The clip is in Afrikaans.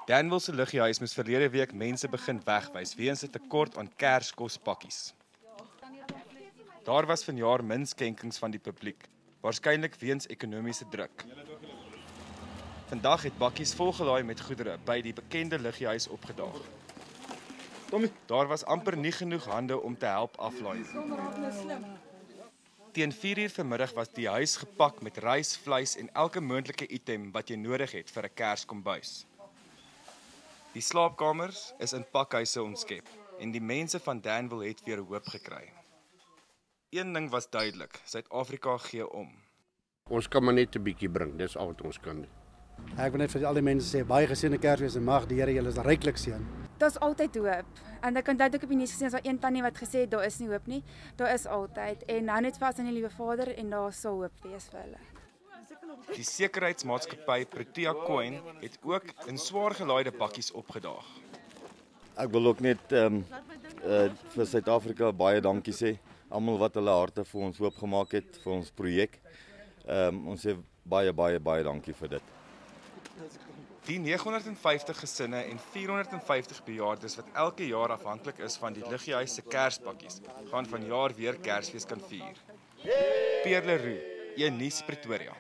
Danville se lugiehuis moes verlede week mense begin wegwys weens 'n tekort aan Kerskospakkies. Daar was vanjaar min skenkings van die publiek, waarskynlik weens ekonomiese druk. Vandag het bakkies volgelaai met goedere by die bekende lugiehuis opgedaag. Daar was amper nie genoeg hande om te help aflaai. Teen 4:00 vanmiddag was die huis gepak met rys, vleis en elke moontlike item wat jy nodig het vir 'n Kerskombuis. Die slaapkamers is in pakhuise ontskep en die mense van Danville het weer hoop gekry. Een ding was duidelik, Suid-Afrika gee om. Ons kan maar net 'n bietjie bring, dis al wat ons kan doen. Ek wil net vir al die mense sê, baie geseënde Kersfees en mag die Here julle ryklik seën. Daar's altyd hoop. En ek onthou ook op die nuus gesien, daar een tannie wat gesê het daar is nie hoop nie. Daar is altyd en hou net vas aan die liewe Vader en daar sal hoop wees vir hulle. Die sekuriteitsmaatskappy Protea Coin het ook in swaar gelaaide bakkies opgedaag. Ek wil ook net vir Suid-Afrika baie dankie sê. Almal wat hulle harte vir ons oopgemaak het vir ons projek. Ons sê baie dankie vir dit. Die 950 gesinne en 450 bejaardes wat elke jaar afhanklik is van die lugiehuis se Kerspakkies, gaan vanjaar weer Kersfees kan vier. Pierre Leroux, Een Nuus Pretoria.